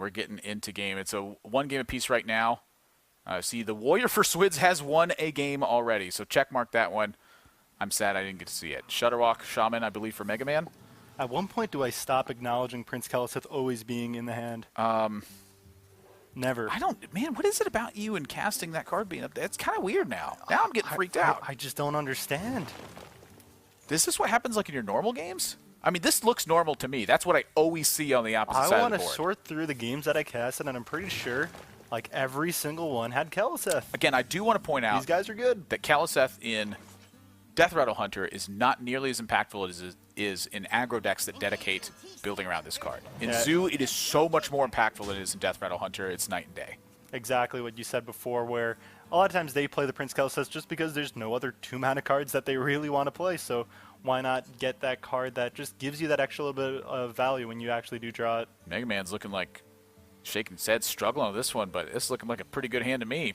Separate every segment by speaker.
Speaker 1: we're getting into game. It's a 1 game apiece right now. See, the Warrior for Swidz has won a game already, so check mark that one. I'm sad I didn't get to see it. Shutterwalk Shaman, I believe, for MegaMan.
Speaker 2: At one point, do I stop acknowledging Prince Keliseth always being in the hand? Never.
Speaker 1: I don't, man, what is it about you and casting that card being up there? It's kind of weird now. Now I'm getting freaked out.
Speaker 2: I just don't understand.
Speaker 1: This is what happens like in your normal games? I mean, this looks normal to me. That's what I always see on the opposite side of the board.
Speaker 2: I want to sort through the games that I casted, and I'm pretty sure like every single one had Keliseth.
Speaker 1: Again, I do want to point out
Speaker 2: these guys are good.
Speaker 1: That Keliseth in Death Rattle Hunter is not nearly as impactful as it is in aggro decks that dedicate building around this card. In Zoo, it is so much more impactful than it is in Death Rattle Hunter. It's night and day.
Speaker 2: Exactly what you said before, where a lot of times they play the Prince Keliseth just because there's no other 2-mana cards that they really want to play. So why not get that card that just gives you that extra little bit of value when you actually do draw it?
Speaker 1: MegaMan's looking like shaking his head, struggling with this one, but it's looking like a pretty good hand to me.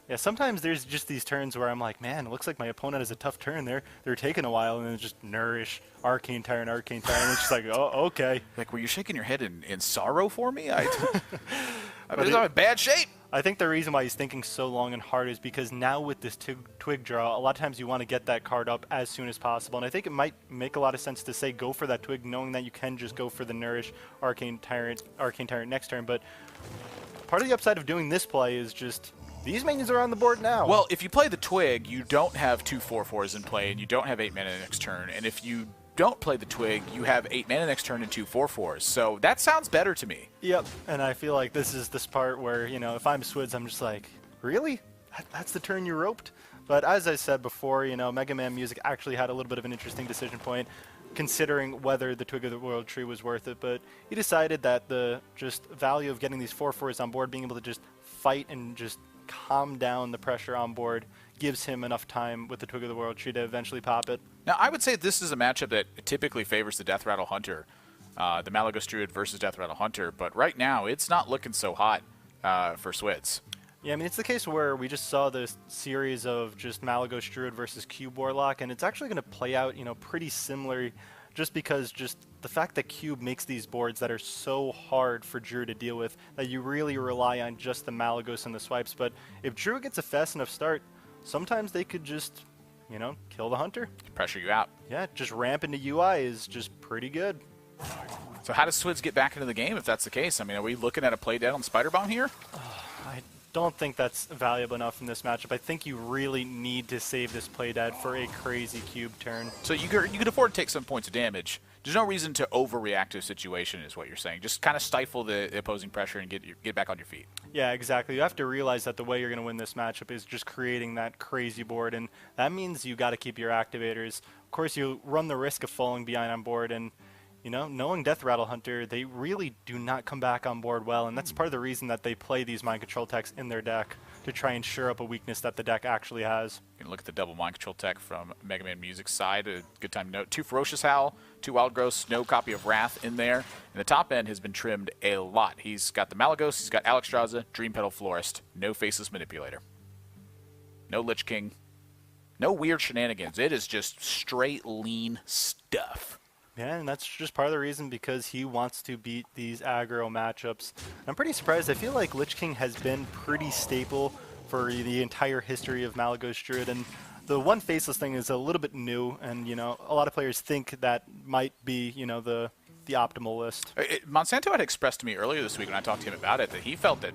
Speaker 2: Yeah, sometimes there's just these turns where I'm like, man, it looks like my opponent has a tough turn there. They're taking a while, and then it's just Nourish, Arcane Tyrant, Arcane Tyrant. It's just like, oh, okay.
Speaker 1: Like, were you shaking your head in sorrow for me? I'm in bad shape.
Speaker 2: I think the reason why he's thinking so long and hard is because now with this twig draw, a lot of times you want to get that card up as soon as possible. And I think it might make a lot of sense to say go for that twig, knowing that you can just go for the Nourish, Arcane Tyrant next turn. But part of the upside of doing this play is just these minions are on the board now.
Speaker 1: Well, if you play the Twig, you don't have 2 4/4s in play, and you don't have 8 mana next turn. And if you don't play the Twig, you have 8 mana next turn and 2 4/4s. So that sounds better to me.
Speaker 2: Yep, and I feel like this is this part where, you know, if I'm Swidz, I'm just like, really? That's the turn you roped? But as I said before, you know, MegaMan Music actually had a little bit of an interesting decision point, considering whether the Twig of the World Tree was worth it. But he decided that the just value of getting these 4/4s on board, being able to just fight and just calm down the pressure on board, gives him enough time with the Twig of the World Tree to eventually pop it.
Speaker 1: Now, I would say this is a matchup that typically favors the Death Rattle Hunter, the Malagos Druid versus Death Rattle Hunter, but right now it's not looking so hot for Swidz.
Speaker 2: Yeah, I mean, it's the case where we just saw this series of just Malagos Druid versus Cube Warlock, and it's actually going to play out, you know, pretty similar, just because just the fact that Cube makes these boards that are so hard for Druid to deal with that you really rely on just the Malagos and the swipes. But if Druid gets a fast enough start, sometimes they could just, you know, kill the Hunter.
Speaker 1: Pressure you out.
Speaker 2: Yeah, just ramp into UI is just pretty good.
Speaker 1: So how does Swidz get back into the game if that's the case? I mean, are we looking at a play dead on Spider Bomb here?
Speaker 2: I don't think that's valuable enough in this matchup. I think you really need to save this play dead for a crazy Cube turn.
Speaker 1: So you could afford to take some points of damage. There's no reason to overreact to a situation is what you're saying. Just kind of stifle the opposing pressure and get back on your feet.
Speaker 2: Yeah, exactly. You have to realize that the way you're going to win this matchup is just creating that crazy board, and that means you got to keep your activators. Of course, you run the risk of falling behind on board, and you know, knowing Death Rattle Hunter, they really do not come back on board well, and that's part of the reason that they play these mind control techs in their deck to try and shore up a weakness that the deck actually has.
Speaker 1: You can look at the double mind control tech from MegaMan Music's side. A good time to note: 2 Ferocious Howl, 2 Wild Growths, no copy of Wrath in there. And the top end has been trimmed a lot. He's got the Malagos, he's got Alexstrasza, Dream Petal Florist, no Faceless Manipulator, no Lich King, no weird shenanigans. It is just straight lean stuff.
Speaker 2: Yeah, and that's just part of the reason because he wants to beat these aggro matchups. I'm pretty surprised. I feel like Lich King has been pretty staple for the entire history of Malagos Druid, and the one Faceless thing is a little bit new, and you know, a lot of players think that might be, you know, the optimal list.
Speaker 1: Monsanto had expressed to me earlier this week when I talked to him about it that he felt that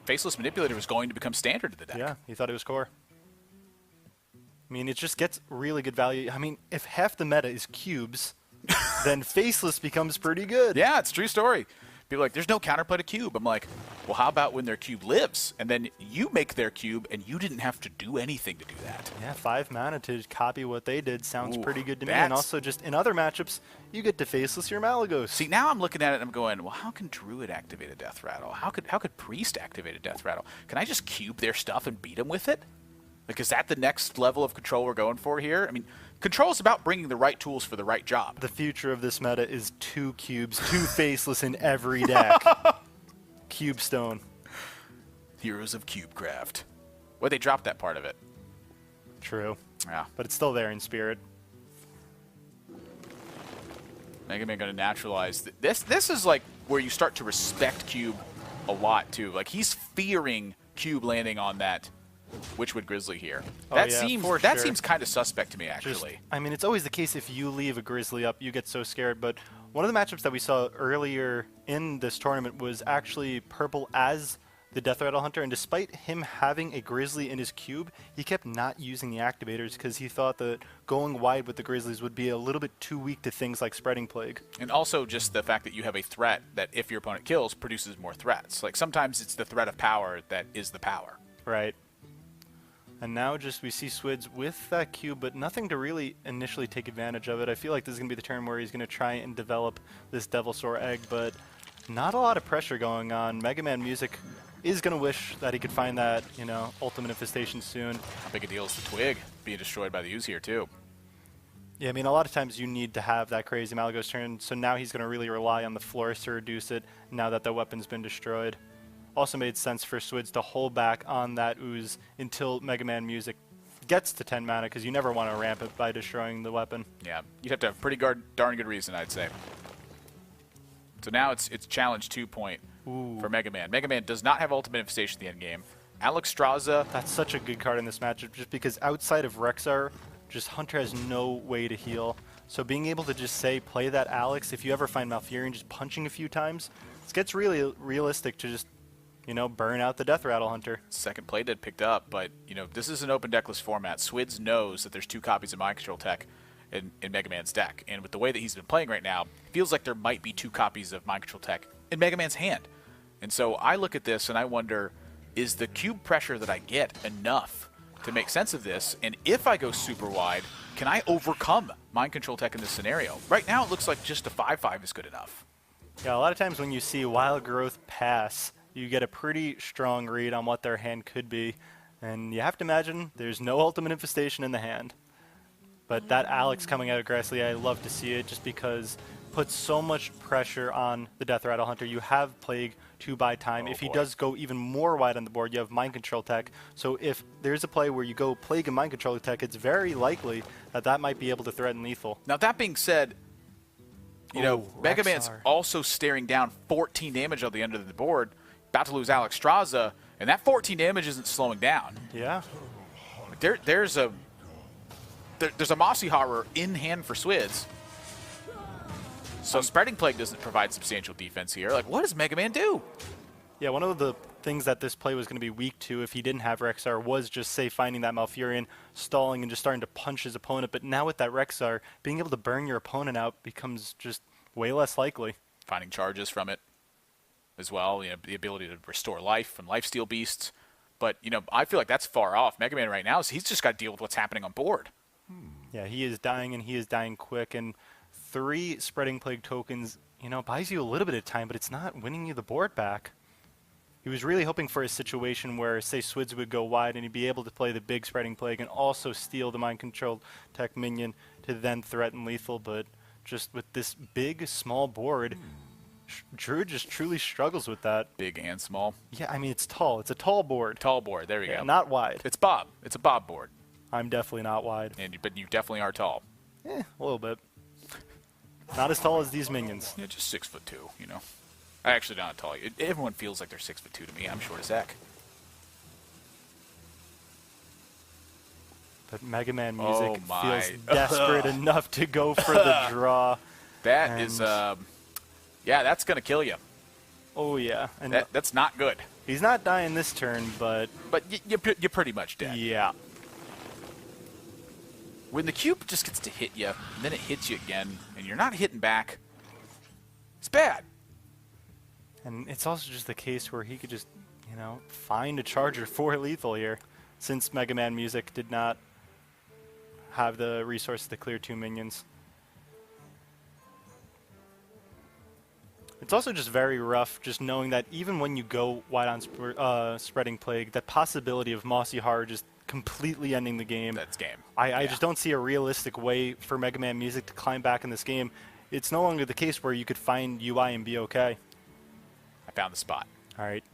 Speaker 1: Faceless Manipulator was going to become standard to the deck.
Speaker 2: Yeah, he thought it was core. I mean, it just gets really good value. I mean, if half the meta is cubes, then Faceless becomes pretty good.
Speaker 1: Yeah, it's a true story. People are like, there's no counterplay to Cube. I'm like, well, how about when their Cube lives? And then you make their Cube, and you didn't have to do anything to do that.
Speaker 2: Yeah, 5 mana to copy what they did sounds pretty good to me. And also, just in other matchups, you get to Faceless your Malagos.
Speaker 1: See, now I'm looking at it and I'm going, well, how can Druid activate a Death Rattle? How could Priest activate a Death Rattle? Can I just Cube their stuff and beat them with it? Like, is that the next level of control we're going for here? I mean, control is about bringing the right tools for the right job.
Speaker 2: The future of this meta is 2 cubes, 2 Faceless in every deck. Cubestone.
Speaker 1: Heroes of Cubecraft. Well, they dropped that part of it.
Speaker 2: True.
Speaker 1: Yeah.
Speaker 2: But it's still there in spirit.
Speaker 1: MegaMan going to naturalize. This is like where you start to respect Cube a lot, too. Like, he's fearing Cube landing on that Witchwood Grizzly here.
Speaker 2: Oh,
Speaker 1: That
Speaker 2: yeah,
Speaker 1: seems kind of suspect to me, actually.
Speaker 2: I mean, it's always the case if you leave a Grizzly up, you get so scared. But one of the matchups that we saw earlier in this tournament was actually Purple as the Death Rattle Hunter, and despite him having a Grizzly in his cube, he kept not using the activators because he thought that going wide with the Grizzlies would be a little bit too weak to things like Spreading Plague.
Speaker 1: And also just the fact that you have a threat that, if your opponent kills, produces more threats. Like, sometimes it's the threat of power that is the power.
Speaker 2: Right. And now just we see Swidz with that cube, but nothing to really initially take advantage of it. I feel like this is going to be the turn where he's going to try and develop this Devilsaur egg, but not a lot of pressure going on. MegaMan Music is going to wish that he could find that, you know, Ultimate Infestation soon.
Speaker 1: How big a deal is the Twig being destroyed by the Ooze here, too?
Speaker 2: Yeah, I mean, a lot of times you need to have that crazy Malagos turn, so now he's going to really rely on the Florist to reduce it now that the weapon's been destroyed. Also made sense for Swidz to hold back on that Ooze until MegaMan Music gets to 10 mana, because you never want to ramp it by destroying the weapon.
Speaker 1: Yeah, you'd have to have pretty darn good reason, I'd say. So now it's challenge 2 point for MegaMan. MegaMan does not have Ultimate Infestation at the end game. Alexstrasza.
Speaker 2: That's such a good card in this matchup, just because outside of Rexar, just Hunter has no way to heal. So being able to just say, play that Alex, if you ever find Malfurion just punching a few times, it gets really realistic to just, you know, burn out the Death Rattle Hunter.
Speaker 1: Second play dead picked up, but, you know, this is an open deckless format. Swidz knows that there's 2 copies of Mind Control Tech in MegaMan's deck. And with the way that he's been playing right now, it feels like there might be 2 copies of Mind Control Tech in MegaMan's hand. And so I look at this and I wonder, is the cube pressure that I get enough to make sense of this? And if I go super wide, can I overcome Mind Control Tech in this scenario? Right now it looks like just a 5/5 is good enough.
Speaker 2: Yeah, a lot of times when you see Wild Growth pass, you get a pretty strong read on what their hand could be. And you have to imagine there's no Ultimate Infestation in the hand. But that Alex coming out aggressively, I love to see it just because it puts so much pressure on the Death Rattle Hunter. You have Plague to buy time. If he does go even more wide on the board, you have Mind Control Tech. So if there's a play where you go Plague and Mind Control Tech, it's very likely that that might be able to threaten lethal.
Speaker 1: Now, that being said, you know, MegaMan's
Speaker 2: Rexar.
Speaker 1: also staring down 14 damage on the end of the board, about to lose Alexstrasza, and that 14 damage isn't slowing down.
Speaker 2: Yeah.
Speaker 1: There's a Mossy Horror in hand for Swidz. So Spreading Plague doesn't provide substantial defense here. Like, what does MegaMan do?
Speaker 2: Yeah, one of the things that this play was going to be weak to if he didn't have Rexar was just, say, finding that Malfurion, stalling, and just starting to punch his opponent. But now with that Rexar, being able to burn your opponent out becomes just way less likely.
Speaker 1: Finding charges from it as well, you know, the ability to restore life from Lifesteal Beasts. But, you know, I feel like that's far off. MegaMan right now, he's just got to deal with what's happening on board.
Speaker 2: Yeah, he is dying, and he is dying quick. And 3 Spreading Plague tokens, you know, buys you a little bit of time, but it's not winning you the board back. He was really hoping for a situation where, say, Swidz would go wide and he'd be able to play the big Spreading Plague and also steal the Mind Control Tech minion to then threaten lethal. But just with this big, small board, Drew just truly struggles with that.
Speaker 1: Big and small.
Speaker 2: Yeah, I mean, it's tall. It's a tall board.
Speaker 1: Tall board, there we go.
Speaker 2: Not wide.
Speaker 1: It's Bob. It's a Bob board.
Speaker 2: I'm definitely not wide.
Speaker 1: But you definitely are tall.
Speaker 2: A little bit. Not as tall as these minions.
Speaker 1: Yeah, just 6'2", you know. I actually not tall. Everyone feels like they're 6'2" to me. I'm short as heck.
Speaker 2: But MegaMan Music
Speaker 1: Oh
Speaker 2: feels desperate enough to go for the draw.
Speaker 1: That is, yeah, that's going to kill you.
Speaker 2: Oh, yeah. And
Speaker 1: That's not good.
Speaker 2: he's not dying this turn, but
Speaker 1: you're pretty much dead.
Speaker 2: yeah.
Speaker 1: When the cube just gets to hit you, and then it hits you again, and you're not hitting back, it's bad.
Speaker 2: And it's also just the case where he could just, you know, find a charger for lethal here, since MegaMan Music did not have the resources to clear 2 minions. It's also just very rough just knowing that even when you go wide on Spreading Plague, that possibility of Mossy Horror just completely ending the game.
Speaker 1: That's game.
Speaker 2: I just don't see a realistic way for MegaMan Music to climb back in this game. It's no longer the case where you could find UI and be okay.
Speaker 1: I found the spot.
Speaker 2: All right.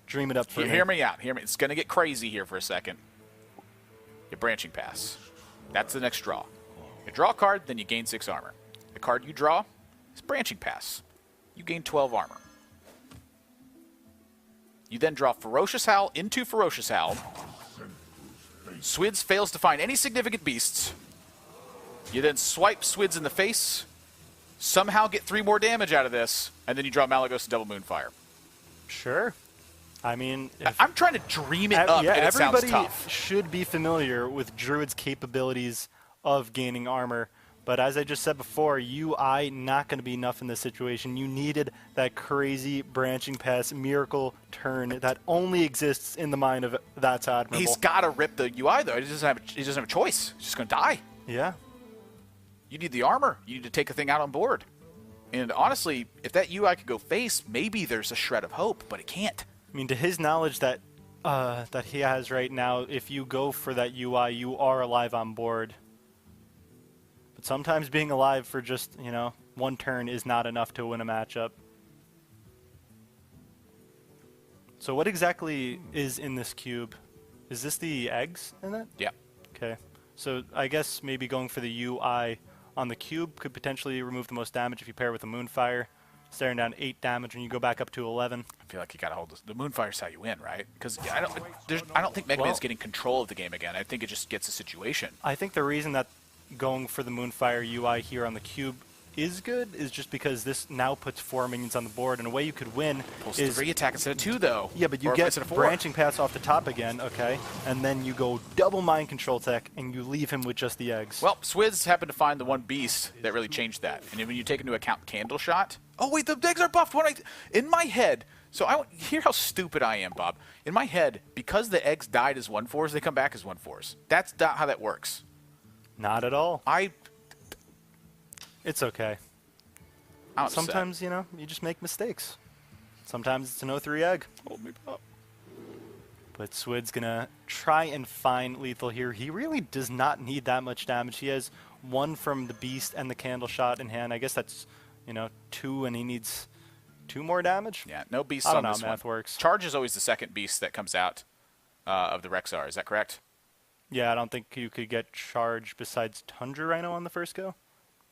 Speaker 2: Dream it up for me.
Speaker 1: Hear me out. Hear me. It's going to get crazy here for a second. Your Branching Pass. That's the next draw. You draw a card, then you gain 6 armor. The card you draw is Branching Pass. you gain 12 armor. You then draw Ferocious Howl into Ferocious Howl. Swidz fails to find any significant beasts. You then swipe Swidz in the face, somehow get 3 more damage out of this, and then you draw Malagos and Double Moonfire.
Speaker 2: Sure. I mean,
Speaker 1: I'm trying to dream it up, and it sounds
Speaker 2: everybody
Speaker 1: tough.
Speaker 2: should be familiar with Druid's capabilities of gaining armor. But as I just said before, UI not going to be enough in this situation. You needed that crazy branching pass miracle turn that only exists in the mind of That's Admirable.
Speaker 1: He's got to rip the UI, though. He doesn't have a choice. He's just going to die.
Speaker 2: Yeah.
Speaker 1: You need the armor. You need to take a thing out on board. And honestly, if that UI could go face, maybe there's a shred of hope, but it can't.
Speaker 2: I mean, to his knowledge that that he has right now, if you go for that UI, you are alive on board. But sometimes being alive for just, you know, one turn is not enough to win a matchup. So what exactly is in this cube? Is this the eggs in it?
Speaker 1: Yeah.
Speaker 2: Okay. So I guess maybe going for the UI on the cube could potentially remove the most damage if you pair it with a Moonfire. Staring down 8 damage when you go back up to 11.
Speaker 1: I feel like you gotta hold this. The Moonfire's how you win, right? Because I don't think MegaMan's getting control of the game again. I think it just gets a situation.
Speaker 2: I think the reason that going for the Moonfire UI here on the cube is good is just because this now puts 4 minions on the board, and a way you could win
Speaker 1: Pulls
Speaker 2: is
Speaker 1: 3 attack instead of 2, though.
Speaker 2: Yeah, but you
Speaker 1: Or
Speaker 2: get
Speaker 1: instead of 4.
Speaker 2: branching paths off the top again, okay, and then you go double mind control tech, and you leave him with just the eggs.
Speaker 1: Well, Swidz happened to find the one beast that really changed that. And when you take into account Candle Shot, oh wait, the eggs are buffed. In my head, so hear how stupid I am, Bob. In my head, because the eggs died as 1/4s, they come back as 1/4s. That's not how that works.
Speaker 2: Not at all.
Speaker 1: I'm
Speaker 2: It's okay.
Speaker 1: upset.
Speaker 2: Sometimes, you know, you just make mistakes. Sometimes it's an 0-3 egg.
Speaker 1: Hold me up.
Speaker 2: But Swid's going to try and find lethal here. He really does not need that much damage. He has 1 from the beast and the candle shot in hand. I guess that's, you know, 2, and he needs 2 more damage?
Speaker 1: Yeah, no beasts
Speaker 2: I don't
Speaker 1: on
Speaker 2: know
Speaker 1: this
Speaker 2: how math
Speaker 1: one.
Speaker 2: works.
Speaker 1: Charge is always the second beast that comes out of the Rexar. Is that correct?
Speaker 2: Yeah, I don't think you could get charge besides Tundra Rhino on the first go.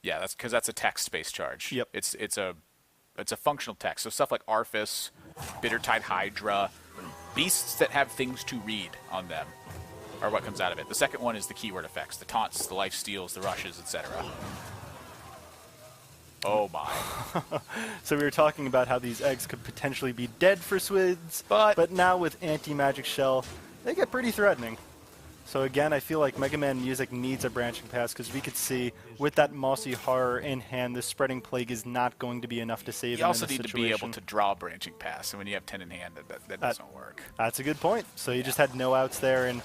Speaker 1: Yeah, that's because that's a text-based charge.
Speaker 2: Yep.
Speaker 1: It's a functional text. So stuff like Arthas, Bittertide Hydra, beasts that have things to read on them are what comes out of it. The second one is the keyword effects, the taunts, the life steals, the rushes, etc. Oh my.
Speaker 2: So we were talking about how these eggs could potentially be dead for Swidz, but now with Anti-Magic Shell, they get pretty threatening. So again, I feel like MegaMan Music needs a branching pass because we could see with that Mossy Horror in hand, this Spreading Plague is not going to be enough to save him
Speaker 1: You also
Speaker 2: in this
Speaker 1: need
Speaker 2: situation.
Speaker 1: to be able to draw a branching pass, and when you have 10 in hand, that doesn't work.
Speaker 2: That's a good point. So he just had no outs there, and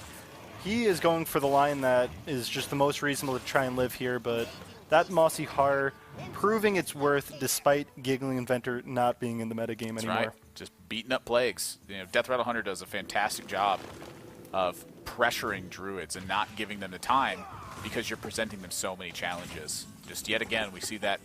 Speaker 2: he is going for the line that is just the most reasonable to try and live here, but that Mossy Horror proving its worth despite Giggling Inventor not being in the metagame anymore.
Speaker 1: Right. Just beating up plagues. You know, Death Rattle Hunter does a fantastic job of pressuring druids and not giving them the time because you're presenting them so many challenges. Just yet again, we see that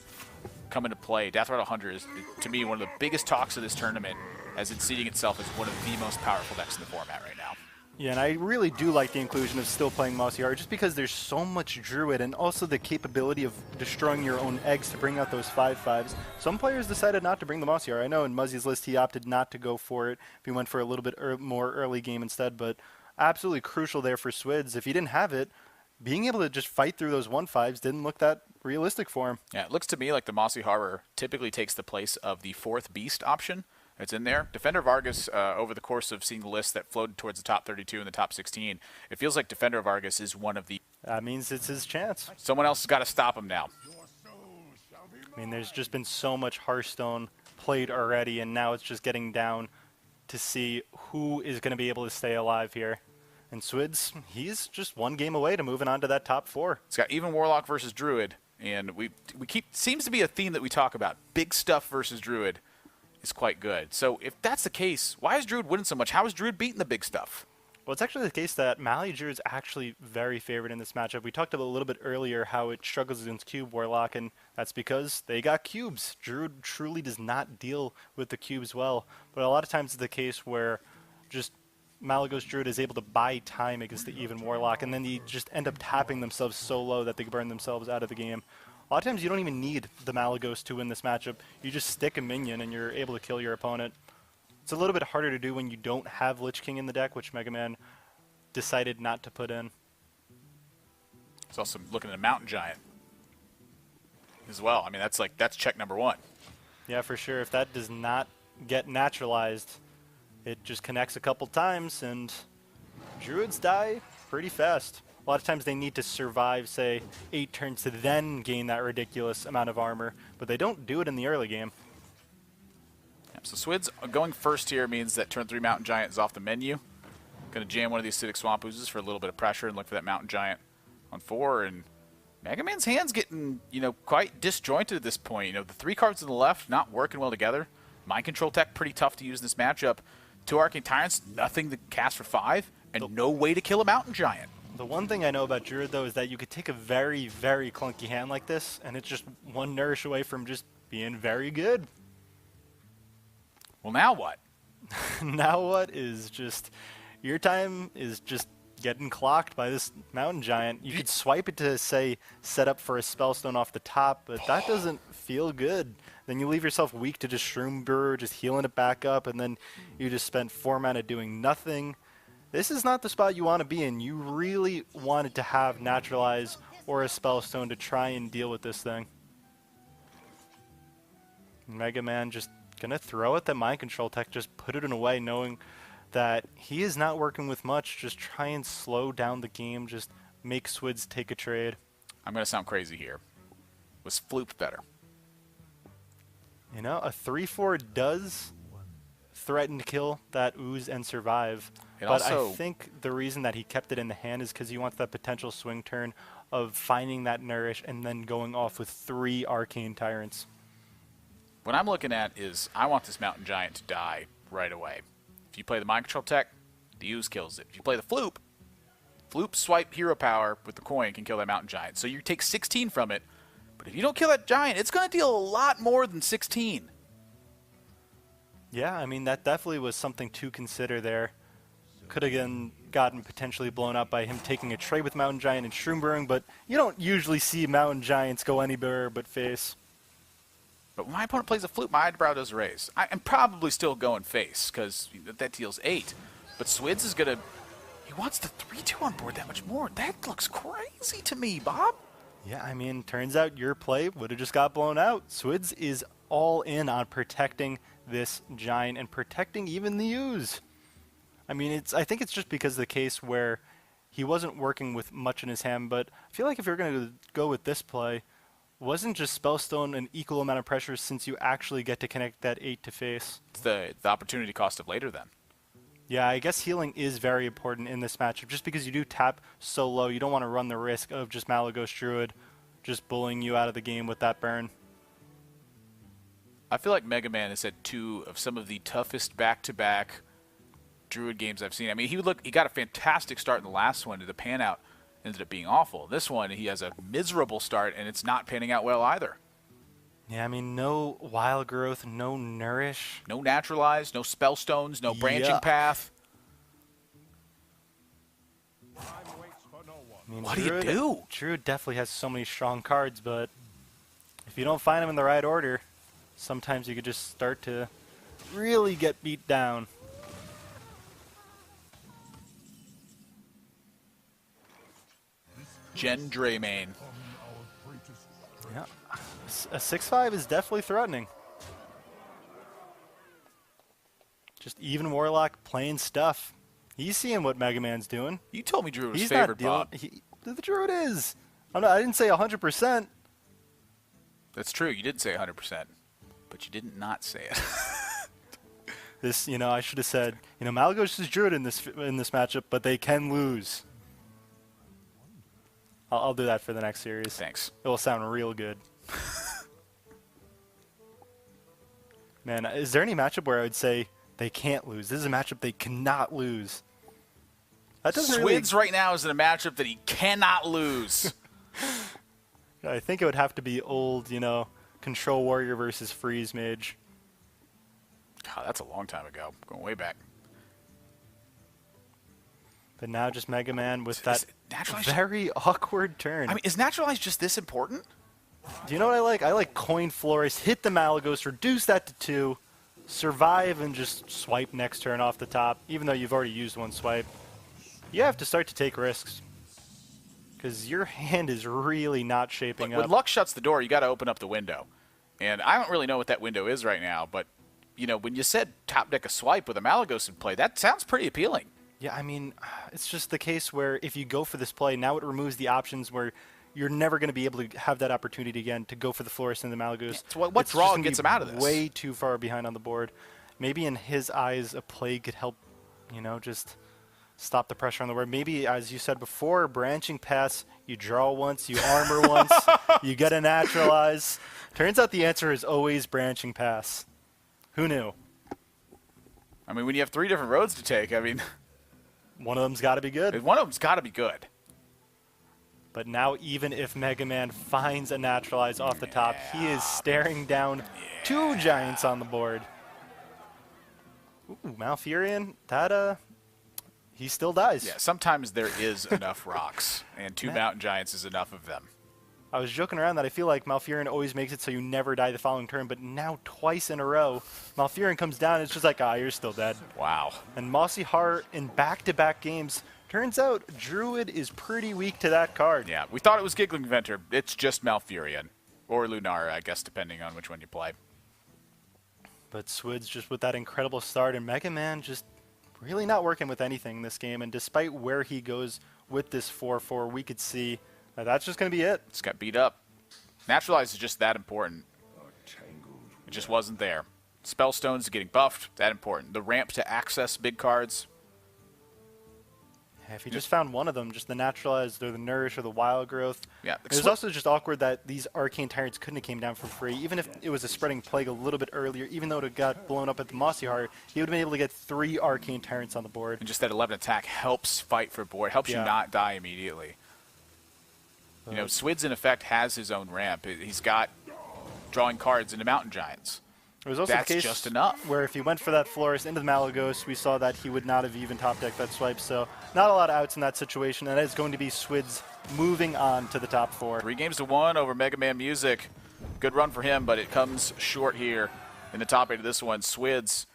Speaker 1: come into play. Death Rattle Hunter is, to me, one of the biggest talks of this tournament, as it's seeding itself as one of the most powerful decks in the format right now.
Speaker 2: Yeah, and I really do like the inclusion of still playing Mossy Horror just because there's so much druid and also the capability of destroying your own eggs to bring out those 5/5s. Some players decided not to bring the Mossy Horror. I know in Muzzy's list he opted not to go for it. He went for a little bit more early game instead, but absolutely crucial there for Swidz. If he didn't have it, being able to just fight through those 1/5s didn't look that realistic for him.
Speaker 1: Yeah, it looks to me like the Mossy Horror typically takes the place of the 4th beast option. It's in there. Defender of Argus, over the course of seeing the list that flowed towards the top 32 and the top 16, it feels like Defender of Argus is one of the...
Speaker 2: That means it's his chance.
Speaker 1: Someone else has got to stop him now.
Speaker 2: I mean, there's just been so much Hearthstone played already, and now it's just getting down to see who is going to be able to stay alive here. And Swidz, he's just 1 game away to moving on to that top 4.
Speaker 1: It's got even Warlock versus Druid, and we keep seems to be a theme that we talk about. Big stuff versus Druid is quite good. So if that's the case, why is Druid winning so much? How is Druid beating the big stuff?
Speaker 2: Well, it's actually the case that Mali Druid is actually very favored in this matchup. We talked about a little bit earlier how it struggles against Cube Warlock, and that's because they got cubes. Druid truly does not deal with the cubes well, but a lot of times it's the case where just Malagos Druid is able to buy time against the even Warlock, and then they just end up tapping themselves so low that they burn themselves out of the game. A lot of times you don't even need the Malagos to win this matchup. You just stick a minion and you're able to kill your opponent. It's a little bit harder to do when you don't have Lich King in the deck, which MegaMan decided not to put in.
Speaker 1: He's also looking at a Mountain Giant as well. I mean, that's check number one.
Speaker 2: Yeah, for sure. If that does not get naturalized, it just connects a couple times and Druids die pretty fast. A lot of times they need to survive, say, 8 turns to then gain that ridiculous amount of armor, but they don't do it in the early game.
Speaker 1: Yep, so Swidz going first here means that turn 3 Mountain Giant is off the menu. Going to jam one of these Acidic Swamp Oozes for a little bit of pressure and look for that Mountain Giant on 4. And MegaMan's hand's getting, quite disjointed at this point. The 3 cards on the left not working well together. Mind Control tech pretty tough to use in this matchup. 2 Arcane Tyrants, nothing to cast for 5, and no way to kill a Mountain Giant.
Speaker 2: The one thing I know about Druid, though, is that you could take a very, very clunky hand like this, and it's just one nourish away from just being very good.
Speaker 1: Well, now what?
Speaker 2: Now what is just... Your time is just getting clocked by this Mountain Giant. You could swipe it to, say, set up for a Spellstone off the top, but that doesn't feel good. Then you leave yourself weak to just Shroom Brewer, just healing it back up, and then you just spend 4 mana doing nothing. This is not the spot you want to be in. You really wanted to have Naturalize or a Spellstone to try and deal with this thing. MegaMan just going to throw at the Mind Control tech, just put it in a way, knowing that he is not working with much. Just try and slow down the game, just make Swidz take a trade.
Speaker 1: I'm going to sound crazy here. Was Floop better?
Speaker 2: A 3/4 does threaten to kill that Ooze and survive. But I think the reason that he kept it in the hand is because he wants that potential swing turn of finding that Nourish and then going off with 3 Arcane Tyrants.
Speaker 1: What I'm looking at is I want this Mountain Giant to die right away. If you play the Mind Control tech, the Ooze kills it. If you play the Floop swipe hero power with the coin can kill that Mountain Giant. So you take 16 from it, but if you don't kill that Giant, it's going to deal a lot more than 16.
Speaker 2: Yeah, I mean, that definitely was something to consider there. Could have gotten potentially blown up by him taking a trade with Mountain Giant and Shroom Brewing, but you don't usually see Mountain Giants go anywhere but face.
Speaker 1: But when my opponent plays a Flute, my eyebrow does raise. I'm probably still going face, because that deals 8. But Swidz is going to... He wants the 3/2 on board that much more. That looks crazy to me, Bob.
Speaker 2: Yeah, I mean, turns out your play would have just got blown out. Swidz is all in on protecting this Giant and protecting even the Ooze. I mean, I think it's just because of the case where he wasn't working with much in his hand, but I feel like if you're going to go with this play, wasn't just Spellstone an equal amount of pressure since you actually get to connect that 8 to face?
Speaker 1: It's the opportunity cost of later then.
Speaker 2: Yeah, I guess healing is very important in this matchup. Just because you do tap so low, you don't want to run the risk of just Malagos Druid just bullying you out of the game with that burn.
Speaker 1: I feel like MegaMan has had 2 of some of the toughest back-to-back Druid games I've seen. I mean, he got a fantastic start in the last one. The pan out ended up being awful. This one, he has a miserable start, and it's not panning out well either.
Speaker 2: Yeah, I mean, no Wild Growth, no Nourish.
Speaker 1: No Naturalize, no Spellstones, no Branching Path.
Speaker 2: I mean,
Speaker 1: what do you do?
Speaker 2: Druid definitely has so many strong cards, but if you don't find them in the right order, sometimes you could just start to really get beat down.
Speaker 1: Gen Draymane.
Speaker 2: Yeah, a 6/5 is definitely threatening. Just even Warlock playing stuff. He's seeing what MegaMan's doing.
Speaker 1: You told me Druid was
Speaker 2: He's
Speaker 1: favored,
Speaker 2: not
Speaker 1: Bob.
Speaker 2: The Druid is. I didn't say 100%.
Speaker 1: That's true. You did say 100%, but you did not say it.
Speaker 2: This, I should have said, Malagos is Druid in this matchup, but they can lose. I'll do that for the next series.
Speaker 1: Thanks.
Speaker 2: It will sound real good. Man, is there any matchup where I would say they can't lose? This is a matchup they cannot lose. That doesn't
Speaker 1: Swidz right now is in a matchup that he cannot lose.
Speaker 2: I think it would have to be old, Control Warrior versus Freeze Mage.
Speaker 1: God, that's a long time ago. Going way back.
Speaker 2: But now just MegaMan with that very awkward turn.
Speaker 1: I mean, is Naturalize just this important?
Speaker 2: Do you know what I like? I like Coin Florist, hit the Malagos, reduce that to 2, survive, and just swipe next turn off the top, even though you've already used one swipe. You have to start to take risks, because your hand is really not shaping up.
Speaker 1: When luck shuts the door, you got to open up the window. And I don't really know what that window is right now, but you know, when you said top deck a swipe with a Malagos in play, that sounds pretty appealing.
Speaker 2: Yeah, I mean, it's just the case where if you go for this play, now it removes the options where you're never going to be able to have that opportunity again to go for the Florist and the Malagos.
Speaker 1: Yeah, what draw gets him out of this?
Speaker 2: Way too far behind on the board. Maybe in his eyes, a play could help, you know, just stop the pressure on the board. Maybe, as you said before, branching pass, you draw once, you armor once, you get a naturalize. Turns out the answer is always branching pass. Who knew?
Speaker 1: I mean, when you have 3 different roads to take, I mean,
Speaker 2: one of them's got to be good.
Speaker 1: One of them's got to be good.
Speaker 2: But now, even if MegaMan finds a naturalize off the top, he is staring down 2 giants on the board. Ooh, Malfurion, that, he still dies.
Speaker 1: Yeah, sometimes there is enough rocks, and 2 mountain giants is enough of them.
Speaker 2: I was joking around that I feel like Malfurion always makes it so you never die the following turn, but now twice in a row, Malfurion comes down and it's just like, you're still dead.
Speaker 1: Wow.
Speaker 2: And Mossy Heart in back-to-back games, turns out Druid is pretty weak to that card.
Speaker 1: Yeah, we thought it was Giggling Inventor. It's just Malfurion. Or Lunara, I guess, depending on which one you play.
Speaker 2: But Swidz just with that incredible start, and MegaMan just really not working with anything in this game. And despite where he goes with this 4-4, we could see that's just going to be it.
Speaker 1: It's got beat up. Naturalize is just that important. It just wasn't there. Spellstones getting buffed, that important. The ramp to access big cards.
Speaker 2: Yeah, if he just found one of them, just the Naturalized or the Nourish or the Wild Growth.
Speaker 1: Yeah,
Speaker 2: it was also just awkward that these Arcane Tyrants couldn't have came down for free. Even if it was a Spreading Plague a little bit earlier, even though it got blown up at the Mossy Heart, he would have been able to get 3 Arcane Tyrants on the board.
Speaker 1: And just that 11 attack helps fight for board, helps you not die immediately. You know, Swidz, in effect, has his own ramp. He's got drawing cards into Mountain Giants.
Speaker 2: It was also
Speaker 1: That's
Speaker 2: the case
Speaker 1: just enough.
Speaker 2: Where if he went for that Florist into the Malagos, we saw that he would not have even top-decked that swipe. So not a lot of outs in that situation, and it's going to be Swidz moving on to the top 4.
Speaker 1: 3-1 over MegaMan Music. Good run for him, but it comes short here in the top 8 of this one. Swidz